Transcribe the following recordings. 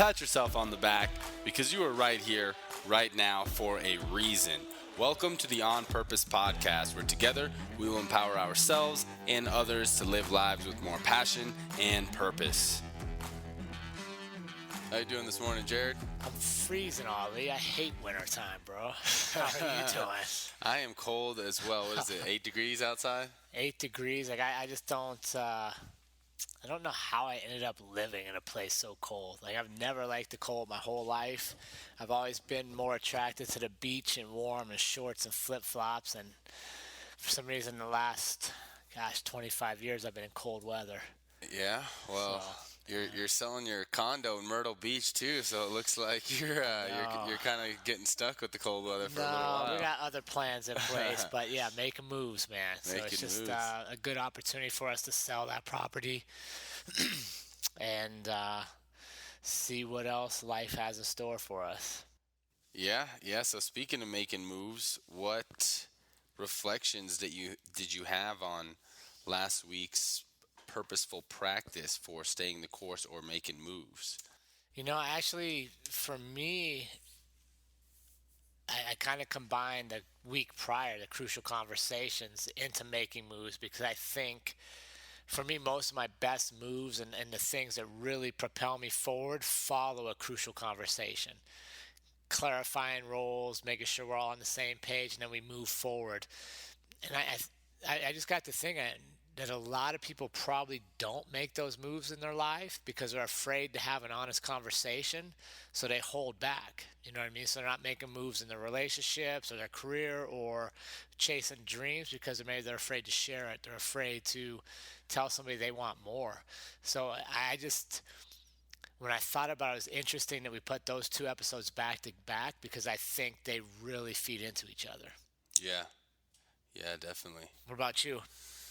pat yourself on the back because you are right here, right now, for a reason. Welcome to the On Purpose podcast, where together we will empower ourselves and others to live lives with more passion and purpose. How you doing this morning, Jared? I'm freezing, Ollie. I hate wintertime, bro. How are you doing? I am cold as well. What is it, 8 degrees outside? 8 degrees. I just don't. I don't know how I ended up living in a place so cold. Like, I've never liked the cold my whole life. I've always been more attracted to the beach and warm and shorts and flip-flops. And for some reason, the last, 25 years, I've been in cold weather. Yeah, well, you're selling your condo in Myrtle Beach too, so it looks like you're kind of getting stuck with the cold weather for a little while. No, we got other plans in place, but yeah, making moves, man. So it's just a good opportunity for us to sell that property and see what else life has in store for us. Yeah. So speaking of making moves, what reflections did you have on last week's purposeful practice for staying the course or making moves? Actually, for me, I kind of combined the week prior, the crucial conversations, into making moves, because I think for me, most of my best moves and the things that really propel me forward follow a crucial conversation. Clarifying roles, making sure we're all on the same page, and then we move forward. And I just got to thinking that a lot of people probably don't make those moves in their life because they're afraid to have an honest conversation, so they hold back. You know what I mean? So they're not making moves in their relationships or their career or chasing dreams because maybe they're afraid to share it. They're afraid to tell somebody they want more. So when I thought about it, it was interesting that we put those two episodes back to back because I think they really feed into each other. Yeah, definitely. What about you?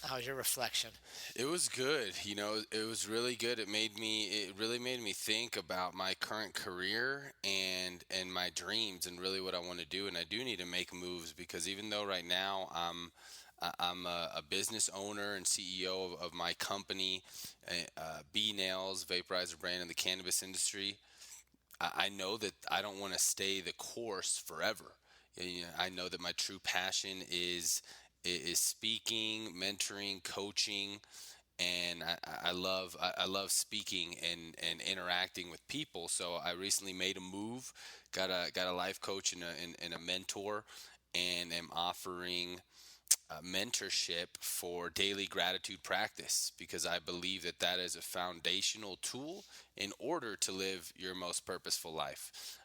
How's your reflection? It was good. It was really good. It really made me think about my current career and my dreams and really what I want to do. And I do need to make moves because even though right now I'm a business owner and CEO of my company, B Nails vaporizer brand in the cannabis industry, I know that I don't want to stay the course forever. I know that my true passion is speaking, mentoring, coaching, and I love speaking and interacting with people. So I recently made a move, got a life coach and a mentor, and am offering mentorship for daily gratitude practice because I believe that is a foundational tool in order to live your most purposeful life.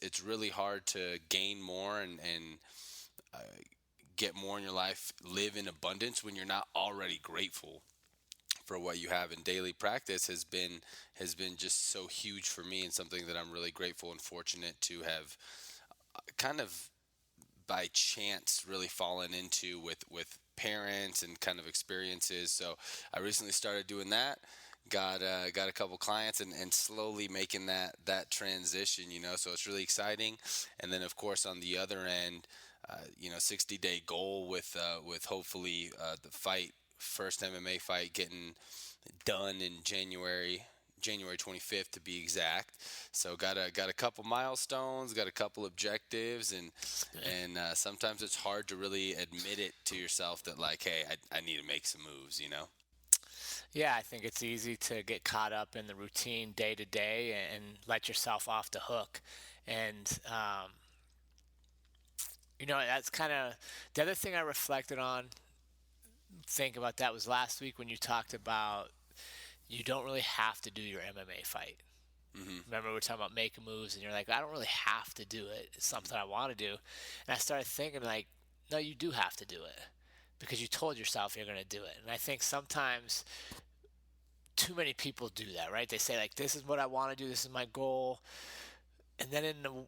It's really hard to gain more and get more in your life, live in abundance when you're not already grateful for what you have. And daily practice has been just so huge for me and something that I'm really grateful and fortunate to have kind of by chance really fallen into with parents and kind of experiences. So I recently started doing that. Got a couple clients and slowly making that transition, so it's really exciting. And then of course on the other end, 60-day goal with hopefully the first MMA fight getting done in January 25th to be exact. So got a couple milestones, got a couple objectives, and sometimes it's hard to really admit it to yourself that like, hey, I need to make some moves, Yeah, I think it's easy to get caught up in the routine day to day and let yourself off the hook. And that's kind of the other thing I reflected on, think about that, was last week when you talked about you don't really have to do your MMA fight. Mm-hmm. Remember, we were talking about making moves, and you're like, I don't really have to do it. It's something I want to do. And I started thinking, like, no, you do have to do it because you told yourself you're going to do it. And I think sometimes too many people do that, right? They say, like, this is what I want to do. This is my goal. And then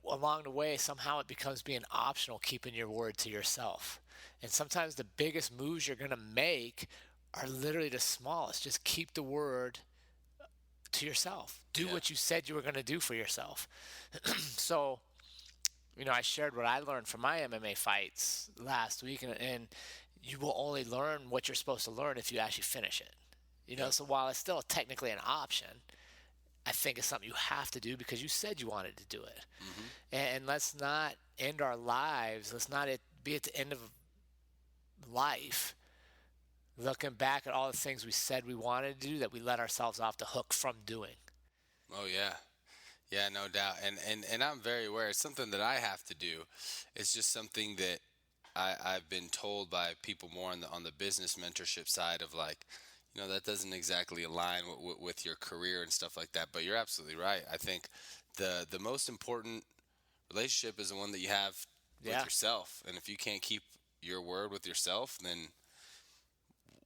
along the way, somehow it becomes being optional, keeping your word to yourself. And sometimes the biggest moves you're going to make are literally the smallest. Just keep the word to yourself. Do what you said you were going to do for yourself. So, I shared what I learned from my MMA fights last week, and you will only learn what you're supposed to learn if you actually finish it. So while it's still technically an option, I think it's something you have to do because you said you wanted to do it. Hmm. And let's not end our lives. Let's not be at the end of life looking back at all the things we said we wanted to do that we let ourselves off the hook from doing. Oh yeah. Yeah, no doubt. And I'm very aware. It's something that I have to do. It's just something that I've been told by people more on the business mentorship side of like, that doesn't exactly align with your career and stuff like that. But you're absolutely right. I think the most important relationship is the one that you have with Yeah. yourself. And if you can't keep your word with yourself, then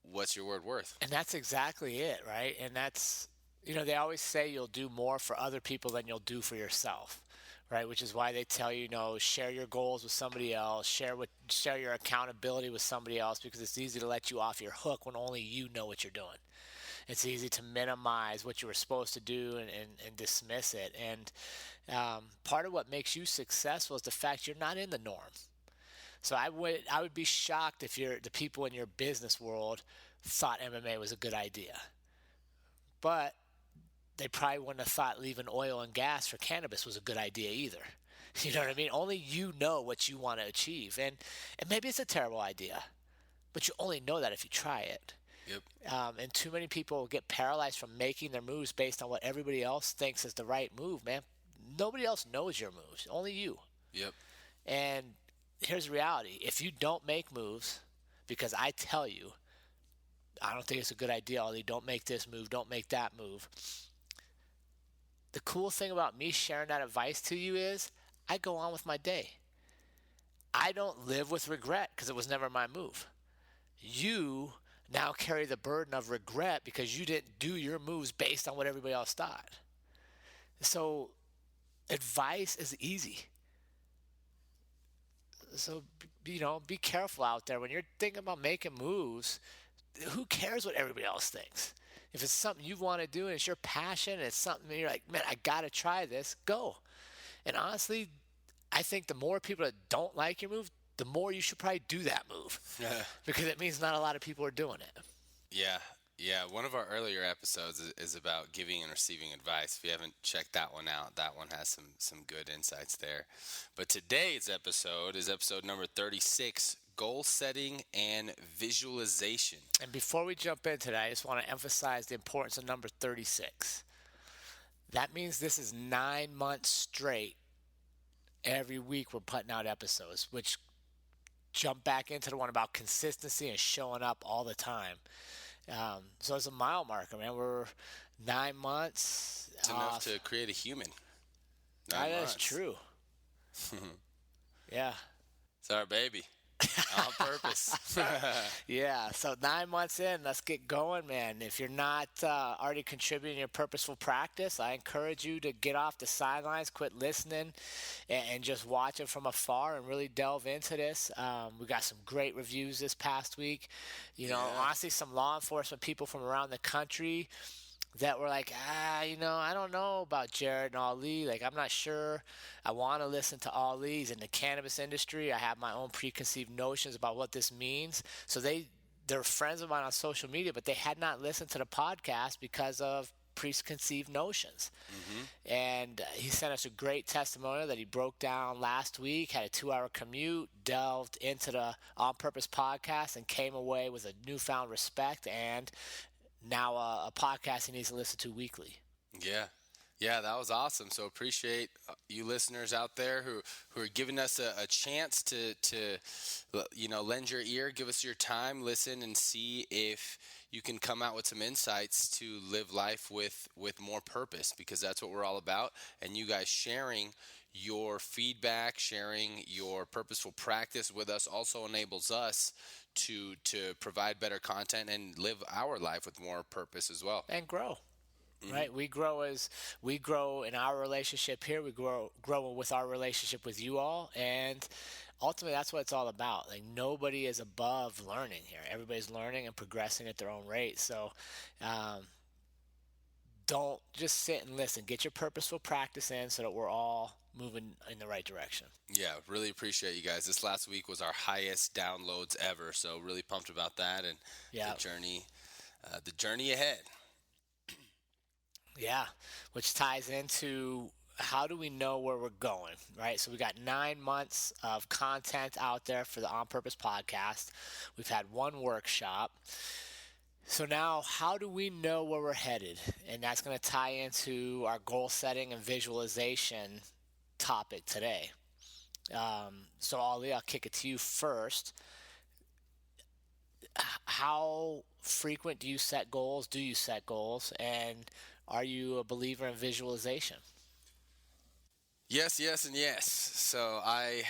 what's your word worth? And that's exactly it, right? And that's, they always say you'll do more for other people than you'll do for yourself, right? Which is why they tell you, share your goals with somebody else, share your accountability with somebody else, because it's easy to let you off your hook when only you know what you're doing. It's easy to minimize what you were supposed to do and dismiss it. And part of what makes you successful is the fact you're not in the norm. So I would be shocked if the people in your business world thought MMA was a good idea. But they probably wouldn't have thought leaving oil and gas for cannabis was a good idea either. You know Yeah. what I mean? Only you know what you want to achieve. And maybe it's a terrible idea, but you only know that if you try it. Yep. And too many people get paralyzed from making their moves based on what everybody else thinks is the right move, man. Nobody else knows your moves, only you. Yep. And here's the reality: if you don't make moves because I tell you, I don't think it's a good idea, Ollie, don't make this move, don't make that move. The cool thing about me sharing that advice to you is I go on with my day. I don't live with regret because it was never my move. You now carry the burden of regret because you didn't do your moves based on what everybody else thought. So advice is easy. So be careful out there when you're thinking about making moves. Who cares what everybody else thinks? If it's something you want to do and it's your passion and it's something that you're like, man, I gotta try this, go. And honestly, I think the more people that don't like your move, the more you should probably do that move because it means not a lot of people are doing it. Yeah, yeah. One of our earlier episodes is about giving and receiving advice. If you haven't checked that one out, that one has some good insights there. But today's episode is episode number 36: goal setting and visualization. And before we jump into that, I just want to emphasize the importance of number 36. That means this is 9 months straight. Every week we're putting out episodes, which jump back into the one about consistency and showing up all the time. So it's a mile marker, man. We're 9 months. It's enough to create a human. That Nine is months. true. Yeah. It's our baby. On purpose. Yeah, so 9 months in, let's get going, man. If you're not already contributing your purposeful practice, I encourage you to get off the sidelines, quit listening, and just watch it from afar and really delve into this. We got some great reviews this past week. Yeah. Honestly, some law enforcement people from around the country that were like, I don't know about Jared and Ali. Like, I'm not sure. I want to listen to Ali's in the cannabis industry. I have my own preconceived notions about what this means. So they're friends of mine on social media, but they had not listened to the podcast because of preconceived notions. Hmm. And he sent us a great testimonial that he broke down last week, had a 2 hour commute, delved into the On Purpose podcast, and came away with a newfound respect and now a podcast he needs to listen to weekly. Yeah. Yeah, that was awesome. So appreciate you listeners out there who are giving us a chance to lend your ear, give us your time, listen, and see if you can come out with some insights to live life with more purpose, because that's what we're all about. And you guys sharing your feedback, sharing your purposeful practice with us also enables us to provide better content and live our life with more purpose as well. And grow. Hmm. Right, we grow in our relationship here. We grow with our relationship with you all, and ultimately, that's what it's all about. Like, nobody is above learning here. Everybody's learning and progressing at their own rate. So, um, don't just sit and listen. Get your purposeful practice in, so that we're all moving in the right direction. Yeah, really appreciate you guys. This last week was our highest downloads ever, so really pumped about that and the Yeah. journey, the journey ahead. Yeah, which ties into how do we know where we're going, right? So we got 9 months of content out there for the On Purpose podcast. We've had one workshop. So now, how do we know where we're headed? And that's going to tie into our goal setting and visualization topic today. So, Ali, I'll kick it to you first. How frequent do you set goals? Do you set goals? And are you a believer in visualization? Yes, yes, and yes. So I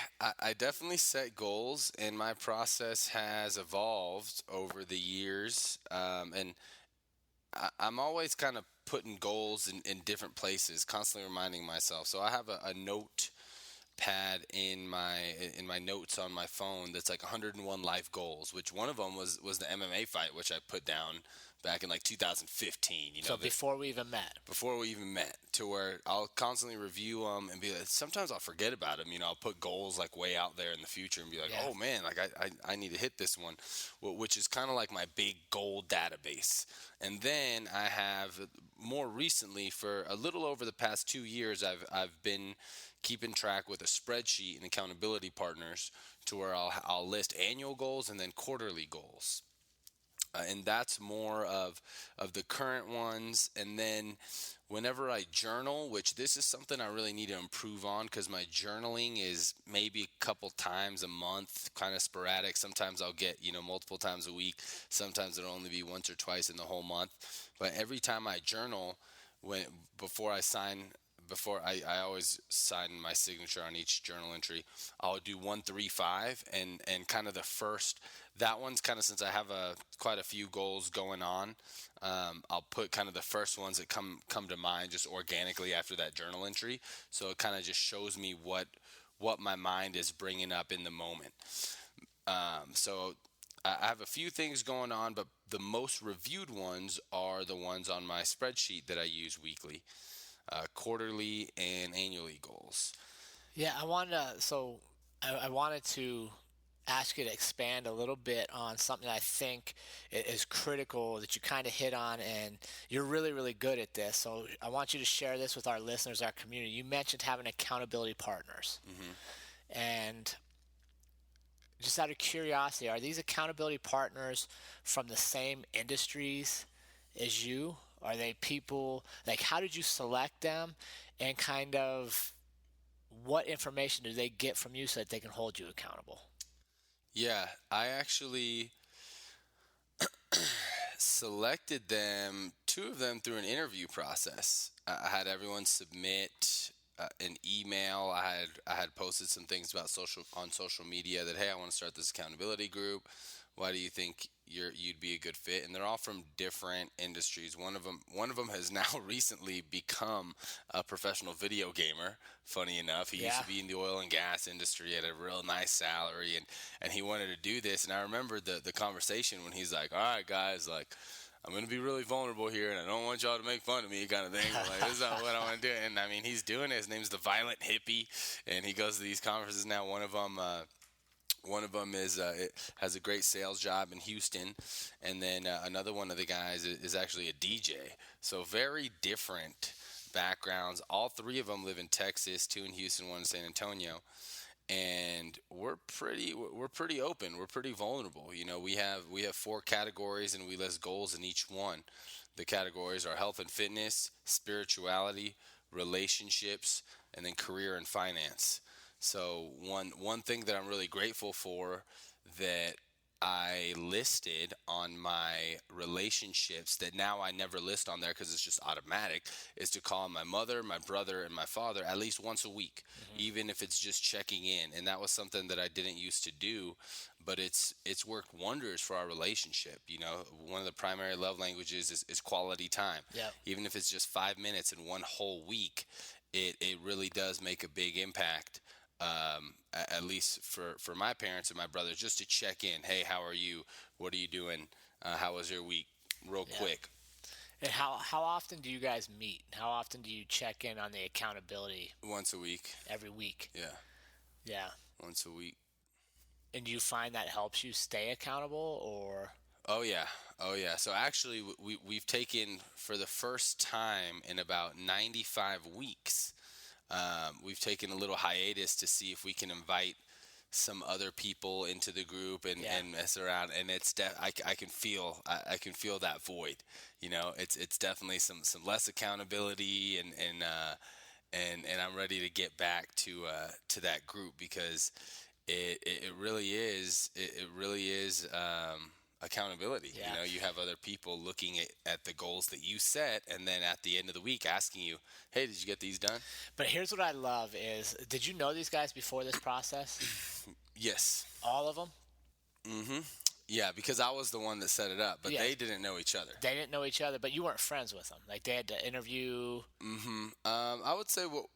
definitely set goals, and my process has evolved over the years. And I'm always kind of putting goals in different places, constantly reminding myself. So I have a note pad in my notes on my phone that's like 101 life goals, which one of them was the MMA fight, which I put down back in like 2015. You know, So, that before we even met. before we even met, to where I'll constantly review them and be like, sometimes I'll forget about them. You know, I'll put goals like way out there in the future and be like, Yeah. oh man, like I need to hit this one, which is kind of like my big goal database. And then I have more recently, for a little over the past 2 years, I've been keeping track with a spreadsheet and accountability partners, to where I'll list annual goals and then quarterly goals. And that's more of the current ones. And then whenever I journal, which this is something I really need to improve on, because my journaling is maybe a couple times a month, kind of sporadic. Sometimes I'll get, multiple times a week. Sometimes it'll only be once or twice in the whole month. But every time I journal, when before I sign before I always sign my signature on each journal entry. I'll do 135, and kind of the first, that one's kind of, since I have quite a few goals going on. I'll put kind of the first ones that come to mind just organically after that journal entry. So it kind of just shows me what my mind is bringing up in the moment. So I have a few things going on, but the most reviewed ones are the ones on my spreadsheet that I use weekly, quarterly, and annually goals. Yeah, I wanted to ask you to expand a little bit on something I think is critical that you kind of hit on, and you're really, really good at this. So I want you to share this with our listeners, our community. You mentioned having accountability partners, Hmm. and just out of curiosity, are these accountability partners from the same industries as you? Are they people like, how did you select them, and kind of what information do they get from you so that they can hold you accountable? Yeah, I actually selected them, two of them, through an interview process. I had everyone submit an email. I had posted some things about social media that, hey, I want to start this accountability group. Why do you think you'd be a good fit? And they're all from different industries. One of them has now recently become a professional video gamer. Funny enough, he used Yeah. to be in the oil and gas industry at a real nice salary, and he wanted to do this. And I remember the conversation when he's like, all right, guys, like, I'm going to be really vulnerable here, and I don't want y'all to make fun of me, kind of thing. Like, this is not what I want to do. And I mean, he's doing it. His name's the Violent Hippie, and he goes to these conferences now. One of them has a great sales job in Houston, and then another one of the guys is actually a DJ. So very different backgrounds. All three of them live in Texas, two in Houston, one in San Antonio, and we're pretty open. We're pretty vulnerable. We have four categories, and we list goals in each one. The categories are health and fitness, spirituality, relationships, and then career and finance. So one thing that I'm really grateful for, that I listed on my relationships, that now I never list on there because it's just automatic, is to call my mother, my brother, and my father at least once a week, Hmm. even if it's just checking in. And that was something that I didn't used to do, but it's worked wonders for our relationship. One of the primary love languages is quality time. Yeah. Even if it's just 5 minutes in one whole week, it really does make a big impact. At least for my parents and my brothers, just to check in. Hey, how are you? What are you doing? How was your week? Real Yeah. quick. And how often do you guys meet? How often do you check in on the accountability? Once a week. Every week. Yeah, Yeah. once a week. And do you find that helps you stay accountable, or? Oh yeah, oh yeah. So actually, we've taken for the first time in about 95 weeks. We've taken a little hiatus to see if we can invite some other people into the group Yeah. and mess around. And I can feel I can feel that void. You know, it's definitely some less accountability and I'm ready to get back to that group because it really is it really is accountability. You Yeah. know, you have other people looking at the goals that you set, and then at the end of the week asking you, "Hey, did you get these done?" But here's what I love is, did you know these guys before this process? Yes. All of them? Mm-hmm. Yeah, because I was the one that set it up, but Yeah. they didn't know each other. They didn't know each other, but you weren't friends with them. Like they had to interview. Mm-hmm. I would say, well,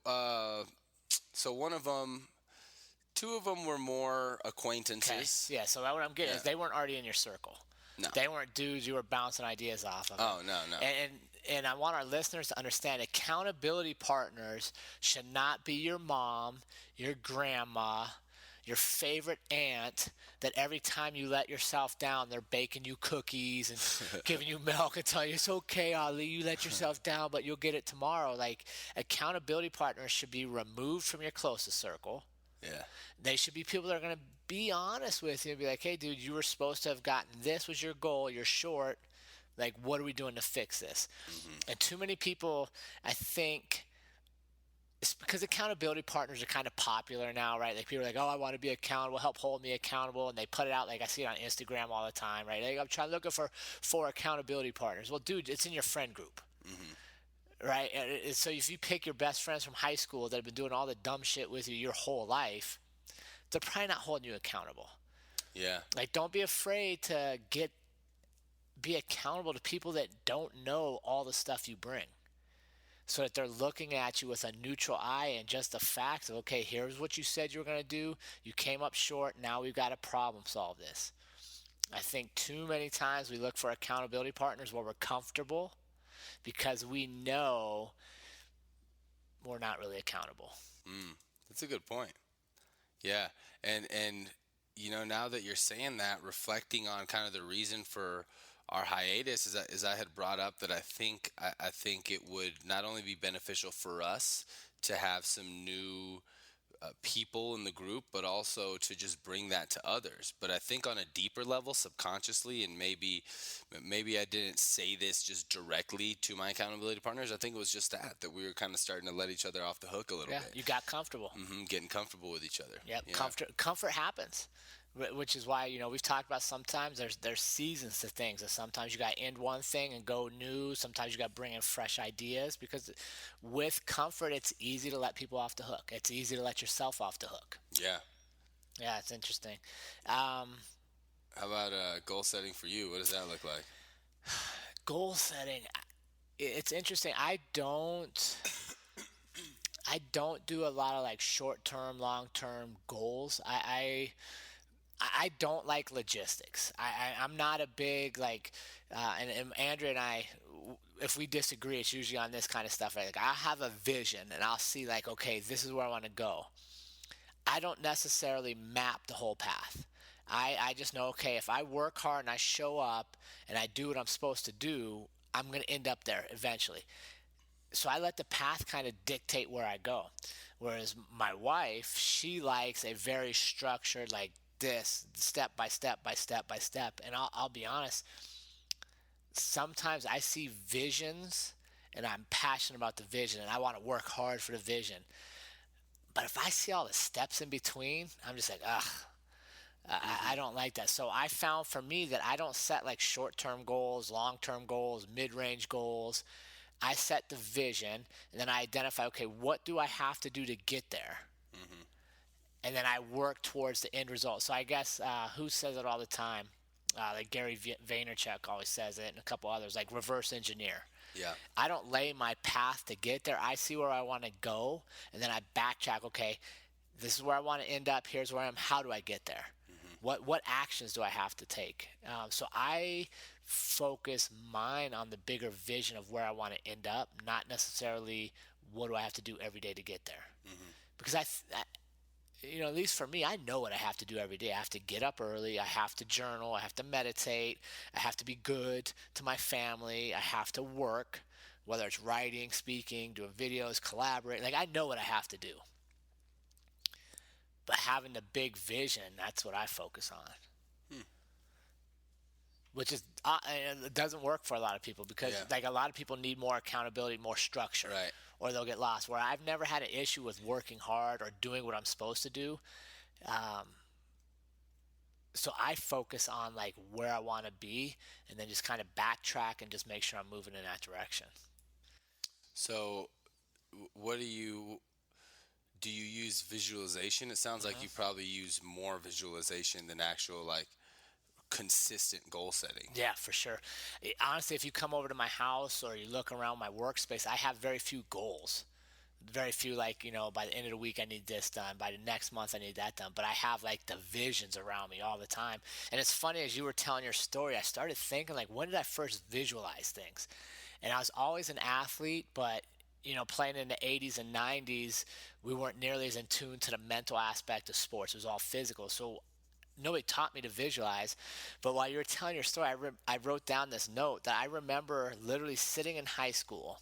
so one of them, two of them were more Okay. acquaintances. Yeah. So what I'm getting Yeah. is they weren't already in your circle. No. They weren't dudes you were bouncing ideas off of. Oh no, no. And I want our listeners to understand accountability partners should not be your mom, your grandma, your favorite aunt that every time you let yourself down, they're baking you cookies and giving you milk and telling you it's okay, Ali, you let yourself down, but you'll get it tomorrow. Like accountability partners should be removed from your closest circle. Yeah. They should be people that are going to be honest with you and be like, hey, dude, you were supposed to have gotten this was your goal. You're short. Like, what are we doing to fix this? Mm-hmm. And too many people, I think, it's because accountability partners are kind of popular now, right? Like people are like, oh, I want to be accountable, help hold me accountable, and they put it out. Like I see it on Instagram all the time, right? Like, I'm trying looking for accountability partners. Well, dude, it's in your friend group, Mm-hmm. right? And so if you pick your best friends from high school that have been doing all the dumb shit with you your whole life, they're probably not holding you accountable. Yeah. Like, don't be afraid to be accountable to people that don't know all the stuff you bring, so that they're looking at you with a neutral eye and just the fact of, okay, here's what you said you were going to do. You came up short. Now we've got to problem solve this. I think too many times we look for accountability partners where we're comfortable because we know we're not really accountable. Mm. That's a good point. Yeah, and you know, now that you're saying that, reflecting on kind of the reason for our hiatus is I had brought up that I think it would not only be beneficial for us to have some new people in the group, but also to just bring that to others. But I think on a deeper level, subconsciously, and maybe I didn't say this just directly to my accountability partners. I think it was just that we were kind of starting to let each other off the hook a little Yeah, bit. you got comfortable. Getting comfortable with each other. Yep, Yeah. comfort happens, which is why we've talked about sometimes there's seasons to things. And sometimes you got to end one thing and go new. Sometimes you got to bring in fresh ideas because with comfort, it's easy to let people off the hook. It's easy to let yourself off the hook. Yeah. Yeah, it's interesting. Um, How about goal setting for you? What does that look like? Goal setting, it's interesting. I don't do a lot of like short term, long term goals. I don't like logistics. I'm not a big like, and Andrea and I, if we disagree, it's usually on this kind of stuff. Right? Like I have a vision and I'll see like, okay, this is where I want to go. I don't necessarily map the whole path. I just know, okay, if I work hard and I show up and I do what I'm supposed to do, I'm going to end up there eventually. So I let the path kind of dictate where I go. Whereas my wife, she likes a very structured, like this, step by step by step by step. And I'll be honest, sometimes I see visions and I'm passionate about the vision and I want to work hard for the vision. But if I see all the steps in between, I'm just like, ugh, I Mm-hmm. don't like that. So I found for me that I don't set like short term goals, long term goals, mid range goals. I set the vision and then I identify, okay, what do I have to do to get there? Mm-hmm. And then I work towards the end result. So I guess who says it all the time? Like Gary Vaynerchuk always says it, and a couple others, like reverse engineer. Yeah. I don't lay my path to get there. I see where I want to go, and then I backtrack. Okay, this is where I want to end up. Here's where I am. How do I get there? Mm-hmm. What actions do I have to take? So I focus mine on the bigger vision of where I want to end up, not necessarily what do I have to do every day to get there. Mm-hmm. Because at least for me, I know what I have to do every day. I have to get up early. I have to journal. I have to meditate. I have to be good to my family. I have to work, whether it's writing, speaking, doing videos, collaborating. Like, I know what I have to do. But having the big vision, that's what I focus on, Hmm. which is, it doesn't work for a lot of people because, Yeah. like, a lot of people need more accountability, more structure, Right. or they'll get lost. Where I've never had an issue with working hard or doing what I'm supposed to do. Um, so I focus on like where I want to be and then just kind of backtrack and just make sure I'm moving in that direction. So, what do you use visualization? It sounds like you Hmm. probably use more visualization than actual like consistent goal setting. Yeah, for sure. Honestly, if you come over to my house or you look around my workspace, I have very few goals. Very few, like, by the end of the week, I need this done. By the next month, I need that done. But I have like the visions around me all the time. And it's funny, as you were telling your story, I started thinking, like, when did I first visualize things? And I was always an athlete, but playing in the 80s and 90s, we weren't nearly as in tune to the mental aspect of sports. It was all physical. So nobody taught me to visualize. But while you were telling your story, I wrote down this note that I remember literally sitting in high school.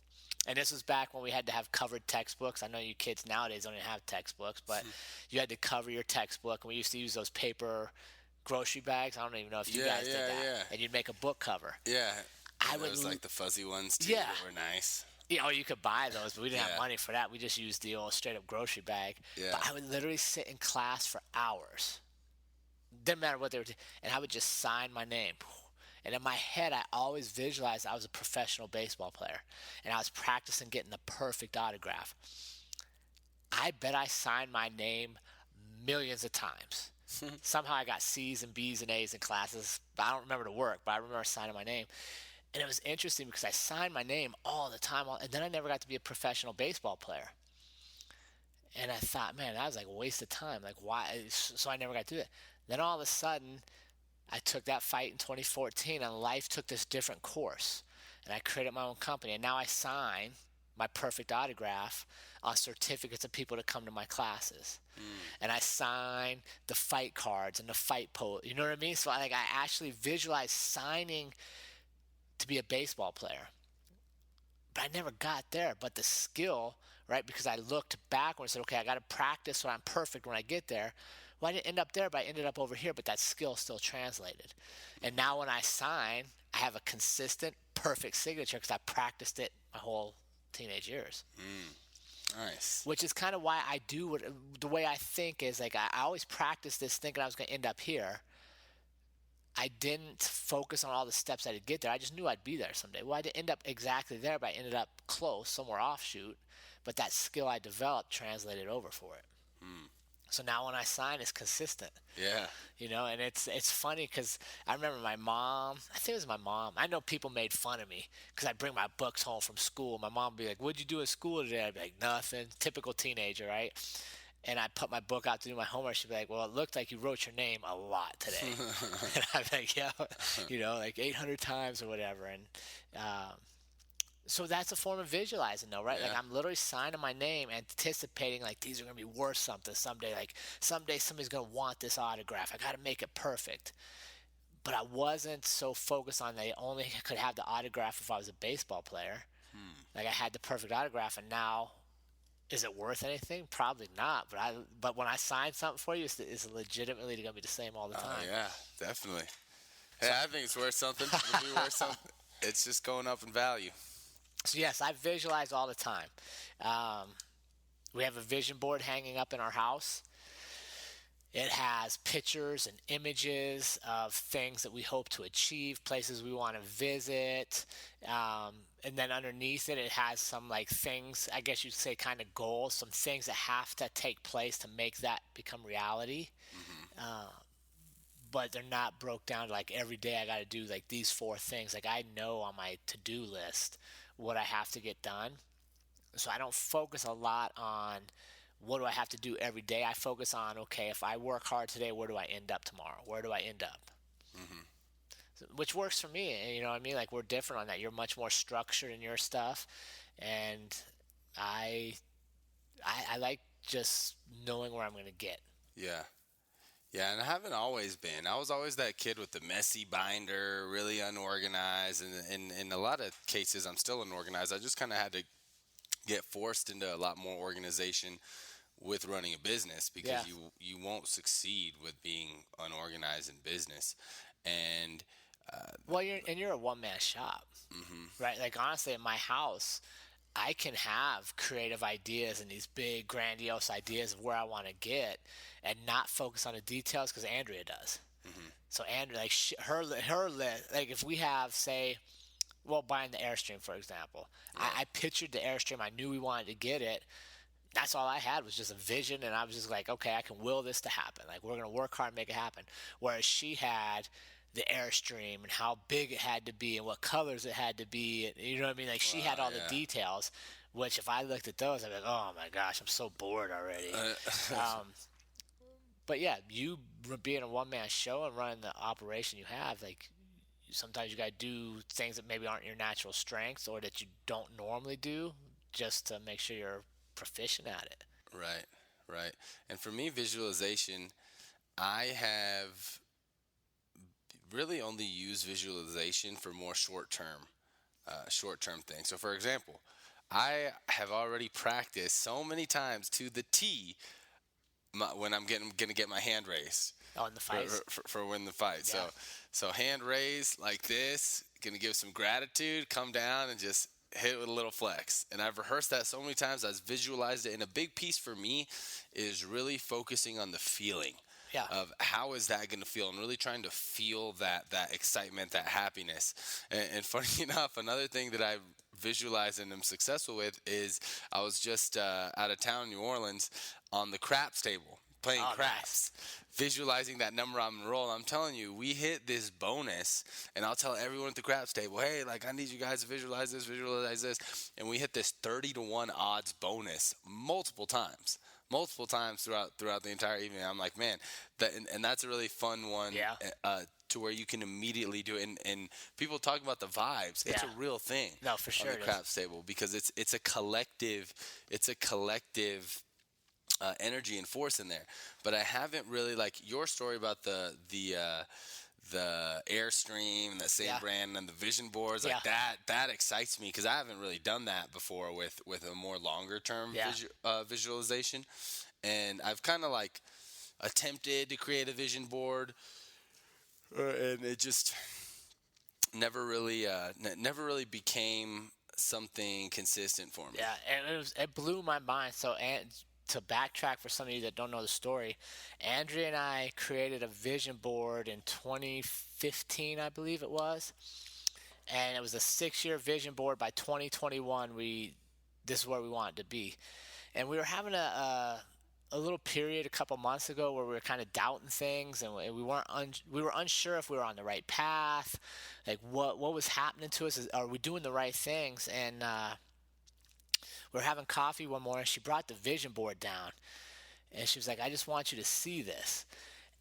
And this was back when we had to have covered textbooks. I know you kids nowadays don't even have textbooks, but you had to cover your textbook. And we used to use those paper grocery bags. I don't even know if you Yeah, guys did yeah, that. yeah, And you'd make a book cover. yeah. I And would, those like the fuzzy ones too yeah, that were nice. you could buy those, but we didn't have Yeah, money for that. We just used the old straight up grocery bag. yeah. But I would literally sit in class for hours, didn't matter what they were doing, and I would just sign my name. And in my head, I always visualized I was a professional baseball player, and I was practicing getting the perfect autograph. I bet I signed my name millions of times. Somehow I got C's and B's and A's in classes. But I don't remember the work, but I remember signing my name. And it was interesting because I signed my name all the time, and then I never got to be a professional baseball player. And I thought, man, that was like a waste of time. Like, why? So I never got to do it. Then all of a sudden, I took that fight in 2014, and life took this different course. And I created my own company, and now I sign my perfect autograph on certificates of people to come to my classes. Mm. And I sign the fight cards and the fight pose. You know what I mean? So I actually visualize signing to be a baseball player. But I never got there. But the skill, right? Because I looked backward and said, okay, I got to practice so I'm perfect when I get there. Well, I didn't end up there, but I ended up over here. But that skill still translated. And now when I sign, I have a consistent, perfect signature because I practiced it my whole teenage years. Mm. Nice. Which is kind of why I do what the way I think is like I always practice this thinking I was going to end up here. I didn't focus on all the steps I had to get there. I just knew I'd be there someday. Well, I didn't end up exactly there, but I ended up close, somewhere offshoot. But that skill I developed translated over for it. Mm. So now when I sign, it's consistent, Yeah. and it's funny because I remember my mom. I think it was my mom. I know people made fun of me because I bring my books home from school. My mom would be like, "What'd you do at school today?" I'd be like, "Nothing." Typical teenager, right? And I put my book out to do my homework. She'd be like, "Well, it looked like you wrote your name a lot today." And I'm like, "Yeah, like 800 times or whatever." And um, so that's a form of visualizing, though, right? Like Yeah. I'm literally signing my name, anticipating like these are gonna be worth something someday. Like someday somebody's gonna want this autograph. I gotta make it perfect. But I wasn't so focused on that I only could have the autograph if I was a baseball player. Hmm. Like I had the perfect autograph, and now is it worth anything? Probably not. But when I sign something for you, it's legitimately gonna be the same all the Oh time. yeah, definitely. Hey, So I think it's worth something. It'll be worth something. It's just going up in value. so yes, I visualize all the time. Um, we have a vision board hanging up in our house. It has pictures and images of things that we hope to achieve, places we want to visit. And then underneath it, it has some like things, I guess you'd say kind of goals, some things that have to take place to make that become reality. Hmm. Uh, but they're not broke down to like every day I got to do like these four things. Like I know on my to do list what I have to get done. So I don't focus a lot on what do I have to do every day. I focus on, okay, if I work hard today, where do I end up tomorrow? Where do I end up? Hmm. So, which works for me. And you know what I mean? Like we're different on that. You're much more structured in your stuff, and I I like just knowing where I'm going to get. Yeah. Yeah, and I haven't always been. I was always that kid with the messy binder, really unorganized, and in a lot of cases, I'm still unorganized. I just kind of had to get forced into a lot more organization with running a business Yeah. because you won't succeed with being unorganized in business. And Well, you're a one man shop, hmm right? Like honestly, at my house, I can have creative ideas and these big grandiose ideas of where I want to get, and not focus on the details because Andrea does. hmm So Andrea, like her list, like if we have say, well, buying the Airstream for example, right, I pictured the Airstream. I knew we wanted to get it. That's all I had was just a vision, and I was just like, okay, I can will this to happen. Like we're gonna work hard and make it happen. Whereas she had the Airstream and how big it had to be and what colors it had to be, and you know what I mean. Like she had wow, all the yeah. details, which if I looked at those, I'd be like, oh my gosh, I'm so bored already. Uh, Um, but yeah, you being a one man show and running the operation you have, like sometimes you got to do things that maybe aren't your natural strengths or that you don't normally do just to make sure you're proficient at it. right, right. And for me, visualization, I have really only used visualization for more short term things. So, for example, I have already practiced so many times to the T when I'm gonna get my hand raised Oh, in the for fights? win the fight. Yeah. So hand raised like this, gonna give some gratitude, come down and just hit it with a little flex. And I've rehearsed that so many times. I've visualized it. And a big piece for me is really focusing on the feeling Yeah. of how is that going to feel and really trying to feel that excitement, that happiness. And funny enough, another thing that I visualize and am successful with is I was just out of town in New Orleans on the craps table playing Oh, nice. craps, visualizing that number I'm gonna roll. I'm telling you, we hit this bonus, and I'll tell everyone at the craps table, hey, like I need you guys to visualize this, and we hit this 30 to 1 odds bonus multiple times throughout the entire evening. I'm like, man, and that's a really fun one. Yeah. To where you can immediately do it, and people talk about the vibes. It's Yeah. a real thing No, for on sure the it is. craps table because it's a collective energy and force in there. But I haven't really like your story about the Airstream and that same Yeah. brand and the vision boards Yeah. like that excites me because I haven't really done that before with a more longer term Yeah. visualization, and I've kind of like attempted to create a vision board, and it just never really became something consistent for me. Yeah, and it blew my mind. So, and to backtrack for some of you that don't know the story, Andrea and I created a vision board in 2015, I believe it was, and it was a 6 year vision board. By 2021, this is where we wanted to be, and we were having a little period a couple months ago where we were kind of doubting things, and we were unsure if we were on the right path, like what was happening to us. Are we doing the right things? And we were having coffee one morning. She brought the vision board down, and she was like, "I just want you to see this."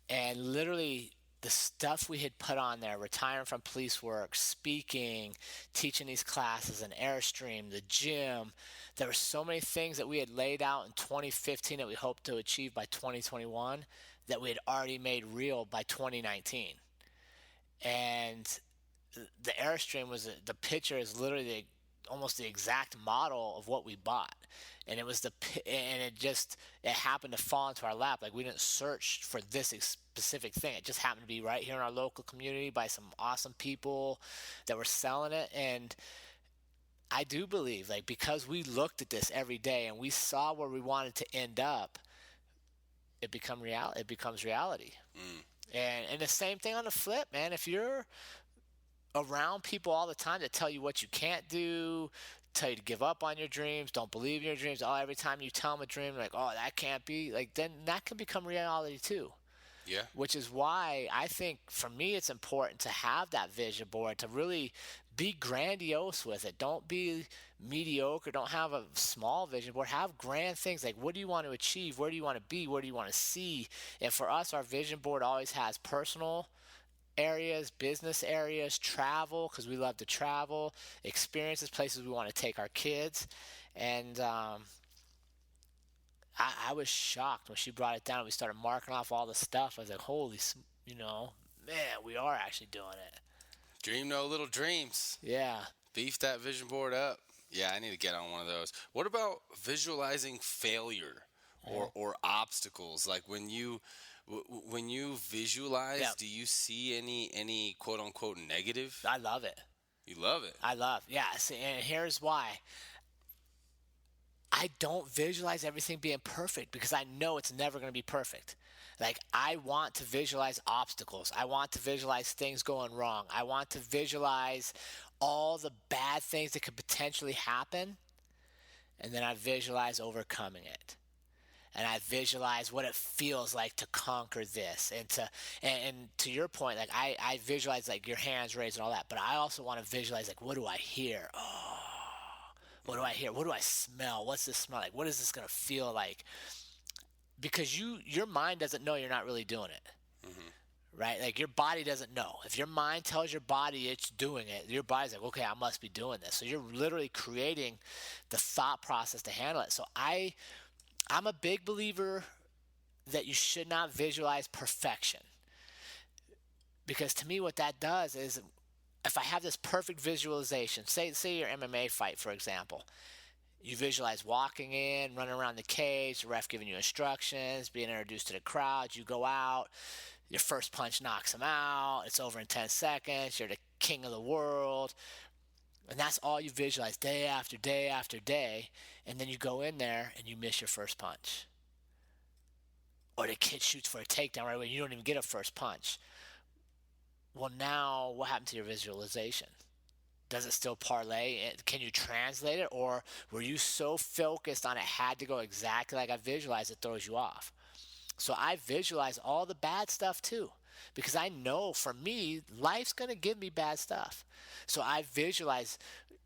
And literally, the stuff we had put on there, retiring from police work, speaking, teaching these classes, an Airstream, the gym, there were so many things that we had laid out in 2015 that we hoped to achieve by 2021 that we had already made real by 2019. And the Airstream the picture is literally almost the exact model of what we bought, and it happened to fall into our lap. Like we didn't search for this specific thing. It just happened to be right here in our local community by some awesome people that were selling it. And I do believe, like, because we looked at this every day and we saw where we wanted to end up, it becomes reality. Mm, And the same thing on the flip, man. If you're around people all the time that tell you what you can't do, tell you to give up on your dreams, don't believe in your dreams. Oh, every time you tell them a dream, like, oh, that can't be, like, then that can become reality too. yeah. Which is why I think for me it's important to have that vision board to really be grandiose with it. Don't be mediocre. Don't have a small vision board. Have grand things like what do you want to achieve? Where do you want to be? Where do you want to see? And for us, our vision board always has personal areas, business areas, travel, because we love to travel, experiences, places we want to take our kids. And I was shocked when she brought it down. We started marking off all the stuff. I was like, holy, you know, man, we are actually doing it. Dream no little dreams. Yeah. Beef that vision board up. Yeah, I need to get on one of those. What about visualizing failure Mhm. or obstacles? Like when you Yeah. visualize, do you see any quote unquote negative? I love it. You love it. I love, yeah. See, and here's why. I don't visualize everything being perfect because I know it's never going to be perfect. Like, I want to visualize obstacles. I want to visualize things going wrong. I want to visualize all the bad things that could potentially happen. And then I visualize overcoming it. And I visualize what it feels like to conquer this. And to your point, like I visualize like your hands raised and all that, but I also want to visualize like what do I hear? Oh, what do I hear? What do I smell? What's this smell like? What is this gonna feel like? Because your mind doesn't know you're not really doing it. Hmm. Right? Like your body doesn't know. If your mind tells your body it's doing it, your body's like, okay, I must be doing this. So you're literally creating the thought process to handle it. So I'm a big believer that you should not visualize perfection. Because to me what that does is if I have this perfect visualization, say your MMA fight for example, you visualize walking in, running around the cage, the ref giving you instructions, being introduced to the crowd. You go out, your first punch knocks him out. It's over in 10 seconds. You're the king of the world. And that's all you visualize day after day after day. And then you go in there and you miss your first punch. Or the kid shoots for a takedown right away. You don't even get a first punch. Well, now what happened to your visualization? Does it still parlay? Can you translate it? Or were you so focused on it had to go exactly like I visualized it throws you off? So I visualize all the bad stuff too. Because I know for me, life's going to give me bad stuff. So I visualize,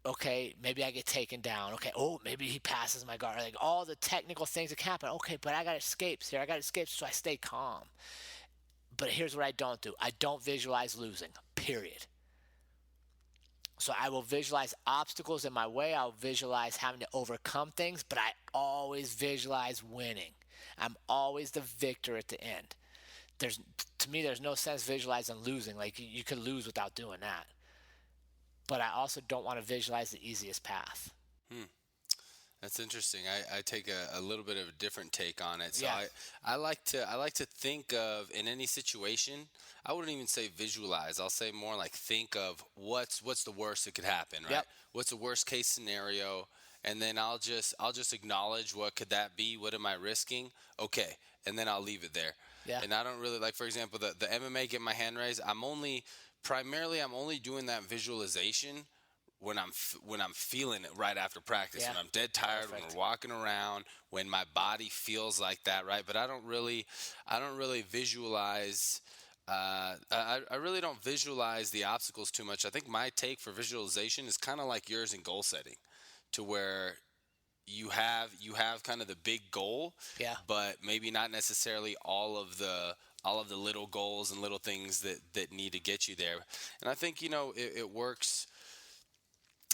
okay, maybe I get taken down. Okay, oh, maybe he passes my guard. Like all the technical things that can happen. Okay, but I got escapes here. I got escapes, so I stay calm. But here's what I don't do I don't visualize losing, period. So I will visualize obstacles in my way. I'll visualize having to overcome things, but I always visualize winning. I'm always the victor at the end. There's to me there's no sense visualizing losing. Like you could lose without doing that. But I also don't want to visualize the easiest path. Hmm. That's interesting. I take a little bit of a different take on it. So Yeah. I like to think of in any situation. I wouldn't even say visualize. I'll say more like think of what's the worst that could happen, right? Yep. What's the worst case scenario? And then I'll just acknowledge what could that be? What am I risking? Okay. And then I'll leave it there. Yeah. And I don't really like, for example, the MMA, get my hand raised. I'm only doing that visualization when I'm feeling it right after practice, Yeah. when I'm dead tired, when Perfect. we're walking around, when my body feels like that, right? But I don't really visualize. I really don't visualize the obstacles too much. I think my take for visualization is kind of like yours in goal setting, to where you have kind of the big goal, Yeah. but maybe not necessarily all of the little goals and little things that need to get you there. And I think it works.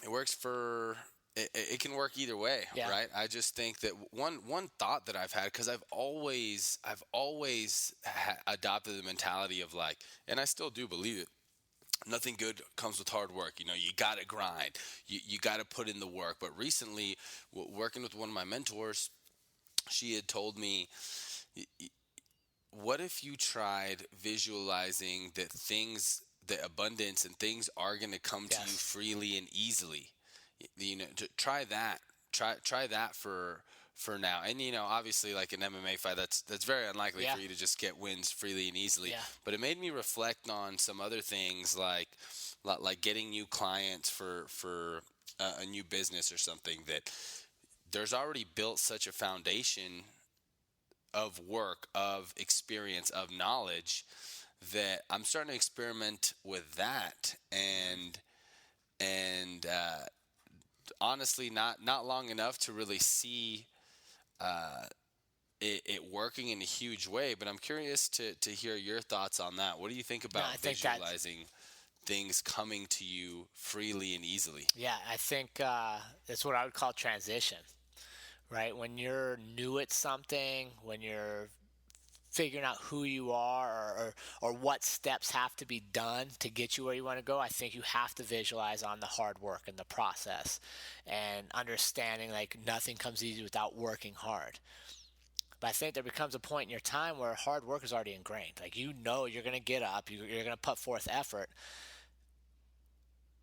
It works for it can work either way, Yeah. right? I just think that one thought that I've had, because I've always adopted the mentality of like, and I still do believe it, nothing good comes with hard work. You got to grind, you got to put in the work. But recently, working with one of my mentors, she had told me, what if you tried visualizing the abundance and things are going to come to you Yes. freely and easily? To try that. Try that for now. And obviously, like an MMA fight, that's very unlikely Yeah. for you to just get wins freely and easily. Yeah. But it made me reflect on some other things, like getting new clients for a new business or something, that there's already built such a foundation of work, of experience, of knowledge, that I'm starting to experiment with that. And honestly, not long enough to really see it working in a huge way. But I'm curious to hear your thoughts on that. What do you think No, about I think that's visualizing things coming to you freely and easily? yeah. I think it's what I would call transition. right? When you're new at something, when you're figuring out who you are, or what steps have to be done to get you where you want to go, I think you have to visualize on the hard work and the process, and understanding like nothing comes easy without working hard. But I think there becomes a point in your time where hard work is already ingrained. Like, you know, you're going to get up, you're going to put forth effort.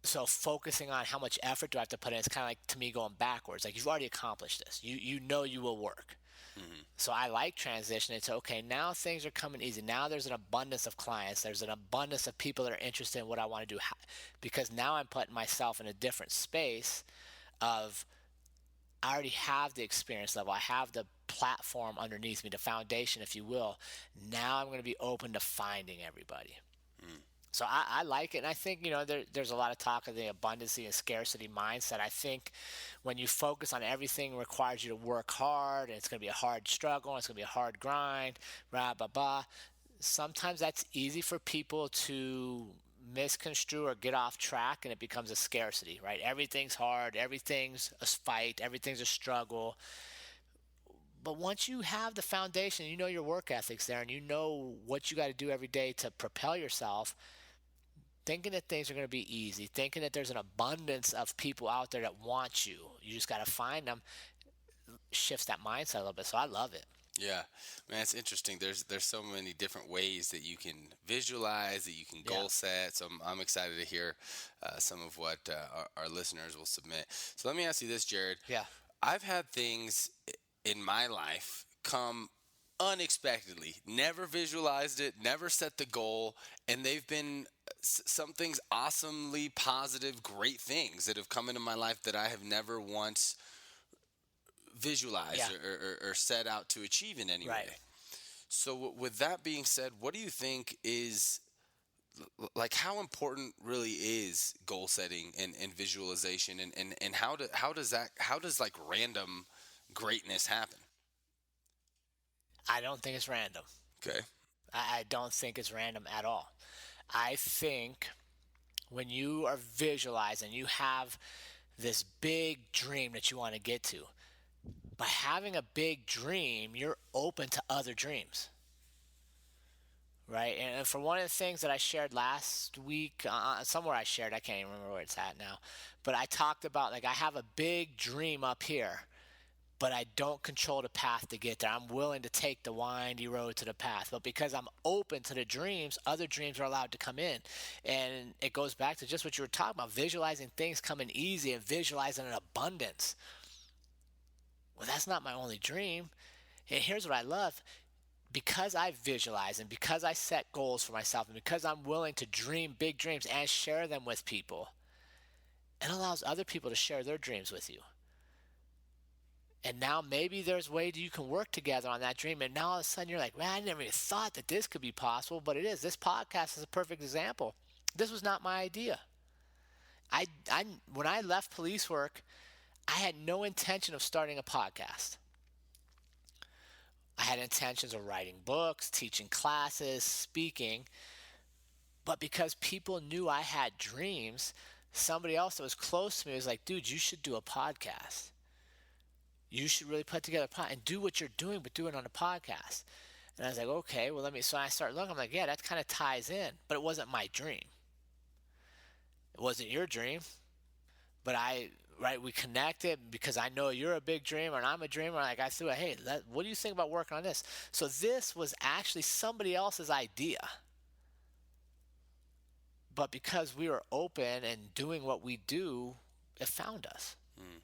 So focusing on how much effort do I have to put in, it's kind of like, to me, going backwards. Like, you've already accomplished this. You know you will work. Hmm. So I like transitioning to, okay, now things are coming easy. Now there's an abundance of clients. There's an abundance of people that are interested in what I want to do, because now I'm putting myself in a different space of, I already have the experience level. I have the platform underneath me, the foundation, if you will. Now I'm going to be open to finding everybody. Mm. So I like it. And I think, there's a lot of talk of the abundance and scarcity mindset. I think when you focus on everything requires you to work hard, and it's going to be a hard struggle, and it's going to be a hard grind, blah, blah, blah. Sometimes that's easy for people to misconstrue or get off track, and it becomes a scarcity, right? Everything's hard, everything's a fight, everything's a struggle. But once you have the foundation, you know your work ethics there, and you know what you got to do every day to propel yourself, thinking that things are going to be easy, thinking that there's an abundance of people out there that want you, you just got to find them, shifts that mindset a little bit. So I love it. Yeah, man, it's interesting. There's so many different ways that you can visualize, that you can Yeah. goal set. So I'm excited to hear some of what our listeners will submit. So let me ask you this, Jared. Yeah. I've had things in my life come unexpectedly. Never visualized it, never set the goal, and they've been some things awesomely positive, great things that have come into my life that I have never once Yeah. visualized or set out to achieve in any Right. way. So, with that being said, what do you think is like how important really is goal setting and visualization, and how does like random greatness happen? I don't think it's random. Okay. I don't think it's random at all. I think when you are visualizing, you have this big dream that you want to get to. By having a big dream, you're open to other dreams, right? And for one of the things that I shared last week, somewhere I shared, I can't even remember where it's at now, but I talked about, like, I have a big dream up here, but I don't control the path to get there. I'm willing to take the windy road to the path. But because I'm open to the dreams, other dreams are allowed to come in. And it goes back to just what you were talking about, visualizing things coming easy and visualizing an abundance. Well, that's not my only dream. And here's what I love. Because I visualize, and because I set goals for myself, and because I'm willing to dream big dreams and share them with people, it allows other people to share their dreams with you. And now maybe there's ways you can work together on that dream. And now all of a sudden you're like, man, I never even thought that this could be possible, but it is. This podcast is a perfect example. This was not my idea. I when I left police work, I had no intention of starting a podcast. I had intentions of writing books, teaching classes, speaking. But because people knew I had dreams, somebody else that was close to me was like, dude, you should do a podcast. You should really put together a podcast and do what you're doing, but do it on a podcast. And I was like, okay, well, so I start looking, I'm like, yeah, that kind of ties in, but it wasn't my dream. It wasn't your dream, but right, we connected because I know you're a big dreamer and I'm a dreamer. Like, I threw hey, what do you think about working on this? So this was actually somebody else's idea. But because we were open and doing what we do, it found us. Mm.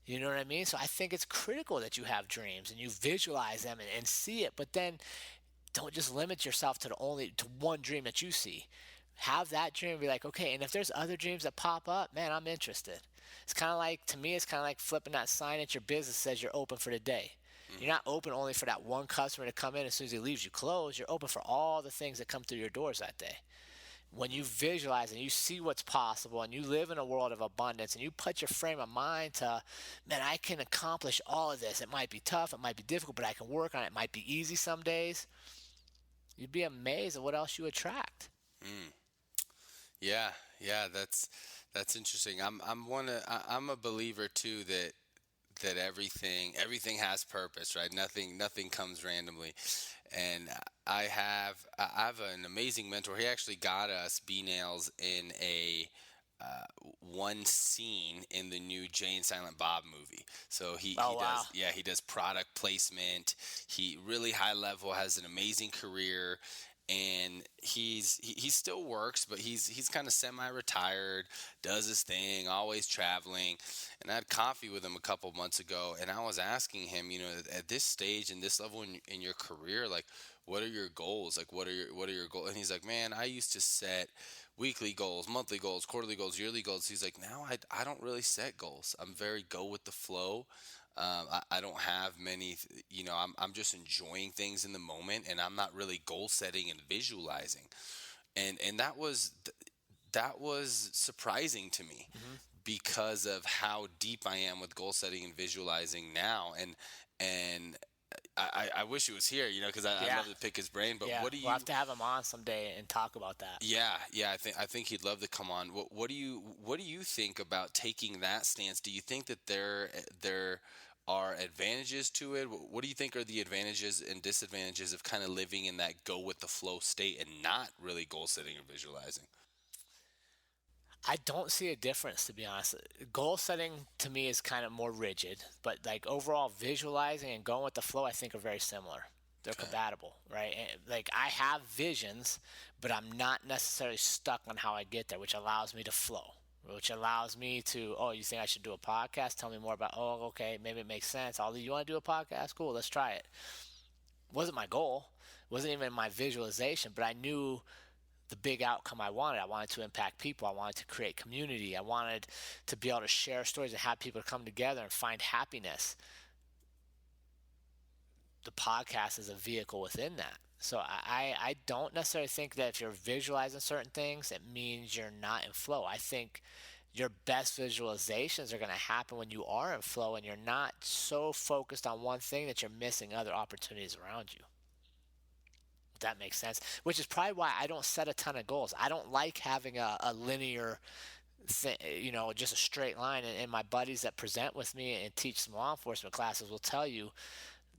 You know what I mean? So I think it's critical that you have dreams and you visualize them and see it, but then don't just limit yourself to one dream that you see. Have that dream and be like, okay, and if there's other dreams that pop up, man, I'm interested. It's kind of like, to me, it's kind of like flipping that sign at your business that says you're open for the day. You're Hmm. not open only for that one customer to come in. As soon as he leaves, you close. You're open for all the things that come through your doors that day. When you visualize and you see what's possible and you live in a world of abundance and you put your frame of mind to, man, I can accomplish all of this. It might be tough, it might be difficult, but I can work on it. It might be easy some days. You'd be amazed at what else you attract. Mm. Yeah, yeah, that's interesting. I'm a believer too that that everything has purpose, right? Nothing comes randomly. And I have an amazing mentor. He actually got us B nails in a one scene in the new Jay and Silent Bob movie. So Oh, he wow. does, yeah, he does product placement. He really high level, has an amazing career, and he still works, but he's kind of semi-retired, does his thing, always traveling. And I had coffee with him a couple months ago, and I was asking him, at this stage and this level in your career, like, what are your goals? Like, what are your goals? And he's like, man, I used to set weekly goals, monthly goals, quarterly goals, yearly goals. He's like, now I don't really set goals. I'm very go with the flow. I don't have many, I'm just enjoying things in the moment, and I'm not really goal setting and visualizing. And that was surprising to me Hmm. because of how deep I am with goal setting and visualizing now. And I wish he was here, because I'd Yeah. love to pick his brain. But Yeah. what do We'll have you? to have him on someday and talk about that. Yeah. I think he'd love to come on. What do you think about taking that stance? Do you think that there are advantages to it? What do you think are the advantages and disadvantages of kind of living in that go with the flow state and not really goal setting or visualizing? I don't see a difference, to be honest. Goal setting to me is kind of more rigid, but like overall visualizing and going with the flow, I think are very similar. They're Okay. compatible, right? And, like I have visions, but I'm not necessarily stuck on how I get there, which allows me to flow, which allows me to, oh, you think I should do a podcast? Tell me more about, oh, okay, maybe it makes sense. Oh, you want to do a podcast? Cool, let's try it. Wasn't my goal, wasn't even my visualization, but I knew the big outcome I wanted. I wanted to impact people. I wanted to create community. I wanted to be able to share stories and have people come together and find happiness. The podcast is a vehicle within that. So I don't necessarily think that if you're visualizing certain things, it means you're not in flow. I think your best visualizations are going to happen when you are in flow and you're not so focused on one thing that you're missing other opportunities around you. If that makes sense. Which is probably why I don't set a ton of goals. I don't like having a linear just a straight line. And my buddies that present with me and teach some law enforcement classes will tell you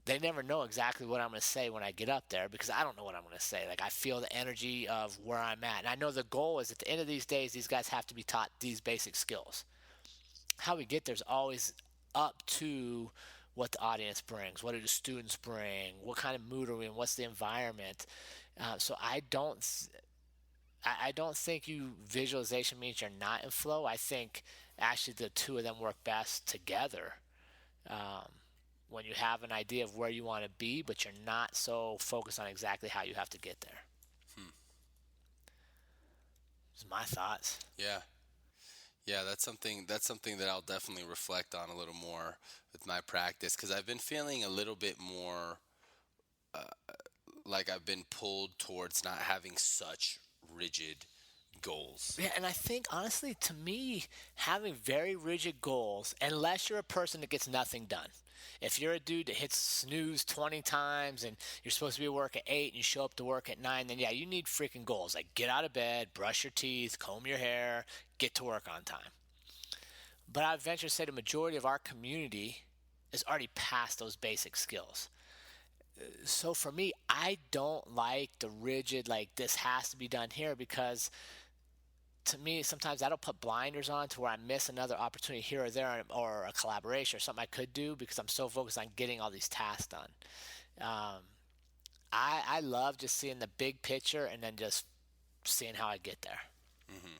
they never know exactly what I'm going to say when I get up there because I don't know what I'm going to say. Like I feel the energy of where I'm at. And I know the goal is at the end of these days, these guys have to be taught these basic skills. How we get there is always up to what the audience brings. What do the students bring? What kind of mood are we in? What's the environment? So I don't think you visualization means you're not in flow. I think actually the two of them work best together. Um, when you have an idea of where you want to be, but you're not so focused on exactly how you have to get there. Hmm. Those are my thoughts. Yeah. Yeah, that's something that I'll definitely reflect on a little more with my practice because I've been feeling a little bit more like I've been pulled towards not having such rigid goals. Yeah, and I think honestly, to me, having very rigid goals, unless you're a person that gets nothing done. If you're a dude that hits snooze 20 times and you're supposed to be at work at 8 and you show up to work at 9, then yeah, you need freaking goals. Like get out of bed, brush your teeth, comb your hair, get to work on time. But I venture to say the majority of our community is already past those basic skills. So for me, I don't like the rigid, like this has to be done here because to me, sometimes that'll put blinders on to where I miss another opportunity here or there, or a collaboration or something I could do because I'm so focused on getting all these tasks done. Um, I love just seeing the big picture and then just seeing how I get there. Hmm.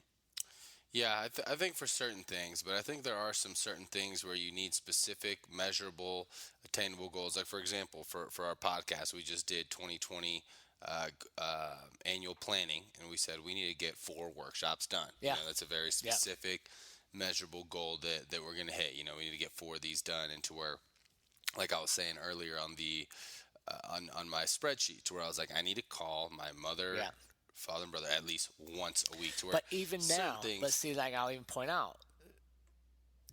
Yeah, I think for certain things, but I think there are some certain things where you need specific, measurable, attainable goals. Like, for example, for our podcast, we just did 2020 annual planning, and we said we need to get 4 workshops done. Yeah, That's a very yeah, specific, measurable goal that we're going to hit. We need to get 4 of these done, and to where, like I was saying earlier on the on my spreadsheet, to where I was like, I need to call my mother, yeah. father, and brother at least once a week. To where But even certain now, let's things, see, like I'll even point out,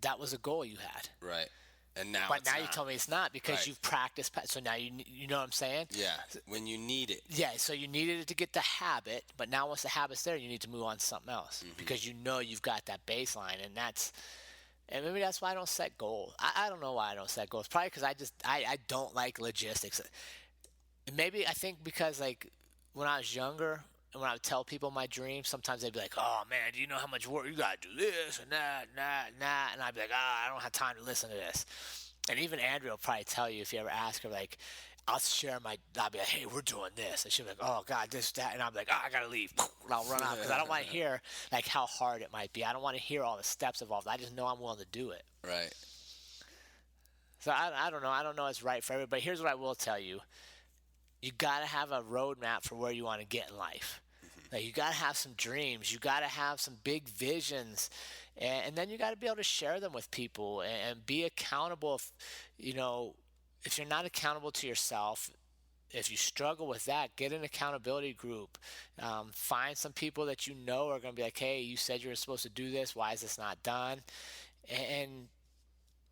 that was a goal you had. right? And now But it's now you not. told me it's not because Right. you've practiced. So now you know what I'm saying? Yeah. When you need it. Yeah, so you needed it to get the habit, but now once the habit's there, you need to move on to something else Hmm. because you know you've got that baseline, and that's And maybe that's why I don't set goals. I don't know why I don't set goals. Probably because I don't like logistics. Maybe I think because like when I was younger and when I would tell people my dreams, sometimes they'd be like, "Oh man, do you know how much work you gotta do this and that and that and that?" And I'd be like, "Ah, I don't have time to listen to this." And even Andrea will probably tell you if you ever ask her, like, I'll share my, I'll be like, "Hey, we're doing this," and she'll be like, "Oh God, this that," and I'm like, "Oh, I gotta leave," and I'll run out because I don't want to hear like how hard it might be. I don't want to hear all the steps involved. I just know I'm willing to do it. Right. So I don't know. I don't know it's right for everybody. Here's what I will tell you: you got to have a roadmap for where you want to get in life. Hmm. Like you got to have some dreams. You got to have some big visions, and then you got to be able to share them with people and be accountable. If you know, if you're not accountable to yourself, if you struggle with that, get an accountability group. Find some people that you know are going to be like, "Hey, you said you were supposed to do this. Why is this not done?" And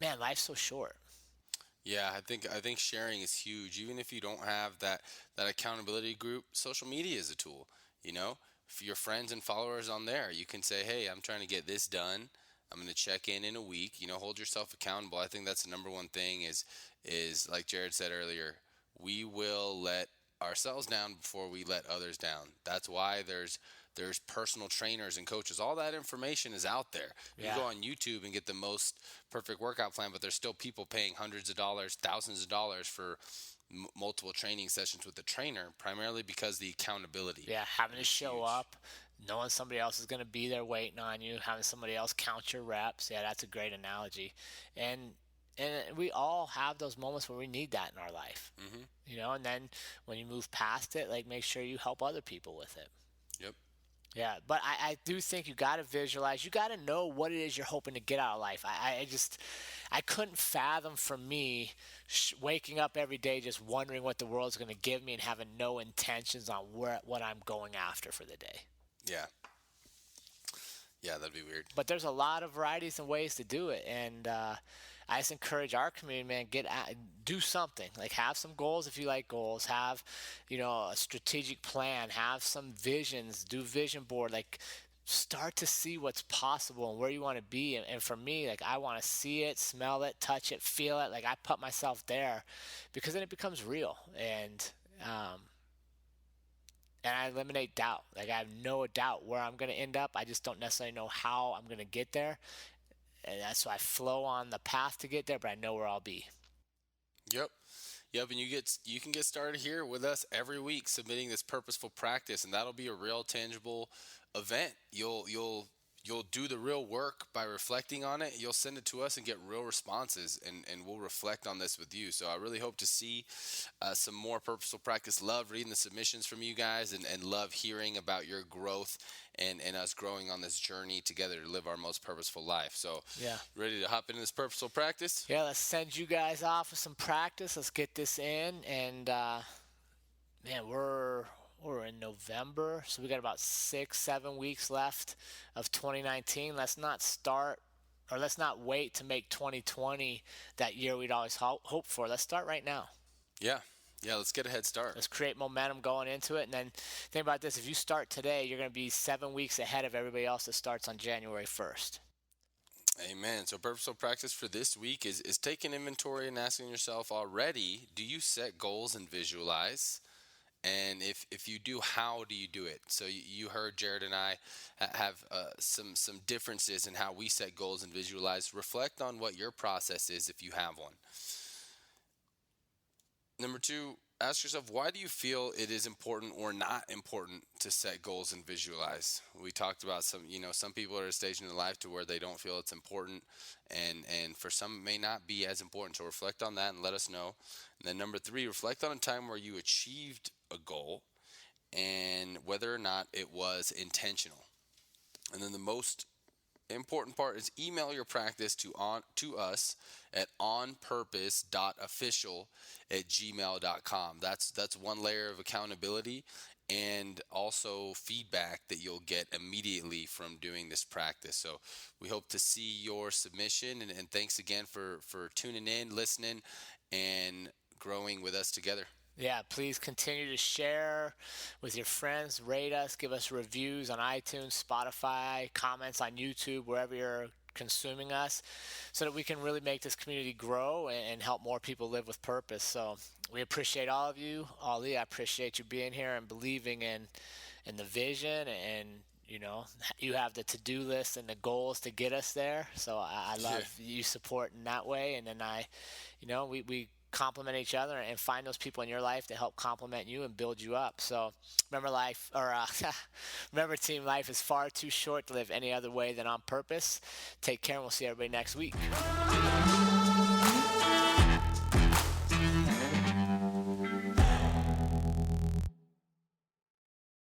man, life's so short. Yeah, I think sharing is huge. Even if you don't have that accountability group, social media is a tool. You know, for your friends and followers on there, you can say, "Hey, I'm trying to get this done. I'm going to check in a week." You know, hold yourself accountable. I think that's the number one thing. Is like Jared said earlier, we will let ourselves down before we let others down. That's why there's personal trainers and coaches. All that information is out there. You Yeah, go on YouTube and get the most perfect workout plan, but there's still people paying hundreds of dollars, thousands of dollars for multiple training sessions with a trainer, primarily because the accountability yeah. Having to is show huge. up, knowing somebody else is going to be there waiting on you, having somebody else count your reps. Yeah, that's a great analogy. And and we all have those moments where we need that in our life, Hmm. And then when you move past it, like make sure you help other people with it. Yep. Yeah, but I do think you got to visualize. You got to know what it is you're hoping to get out of life. I couldn't fathom for me waking up every day just wondering what the world's going to give me and having no intentions on what I'm going after for the day. Yeah. Yeah, that'd be weird. But there's a lot of varieties and ways to do it, and I just encourage our community, man, do something. Like have some goals if you like goals. Have, a strategic plan. Have some visions. Do vision board. Like start to see what's possible and where you want to be. And for me, like I want to see it, smell it, touch it, feel it. Like I put myself there, because then it becomes real. Um, and I eliminate doubt. Like I have no doubt where I'm going to end up. I just don't necessarily know how I'm going to get there. And that's why I flow on the path to get there, but I know where I'll be. Yep. Yep, and you can get started here with us every week submitting this purposeful practice, and that'll be a real tangible event. You'll do the real work by reflecting on it. You'll send it to us and get real responses, and we'll reflect on this with you. So I really hope to see some more purposeful practice. Love reading the submissions from you guys, and love hearing about your growth and us growing on this journey together to live our most purposeful life. So Yeah. ready to hop into this purposeful practice? Yeah, let's send you guys off with some practice. Let's get this in. And, man, we're in November, so we got about 6, 7 weeks left of 2019. Let's not wait to make 2020 that year we'd always hope for. Let's start right now. Yeah. Yeah, let's get a head start. Let's create momentum going into it. And then think about this: if you start today, you're going to be 7 weeks ahead of everybody else that starts on January 1st. Amen. So purposeful practice for this week is taking inventory and asking yourself already, do you set goals and visualize? And if you do, how do you do it? So you heard Jared and I have some differences in how we set goals and visualize. Reflect on what your process is if you have one. Number two, ask yourself, why do you feel it is important or not important to set goals and visualize? We talked about some people are at a stage in their life to where they don't feel it's important, and for some it may not be as important. So reflect on that and let us know. And then number three, reflect on a time where you achieved a goal and whether or not it was intentional. And then the most important part is email your practice to us at onpurpose.official@gmail.com. That's one layer of accountability and also feedback that you'll get immediately from doing this practice. So we hope to see your submission, and thanks again for tuning in, listening, and growing with us together. Yeah, please continue to share with your friends, rate us, give us reviews on iTunes, Spotify, comments on YouTube, wherever you're consuming us, so that we can really make this community grow and help more people live with purpose. So we appreciate all of you. Ali, I appreciate you being here and believing in the vision, and you know, you have the to-do list and the goals to get us there. So I Yeah. love you supporting that way. And then we complement each other and find those people in your life to help complement you and build you up. So remember, remember, team, life is far too short to live any other way than on purpose. Take care, and we'll see everybody next week.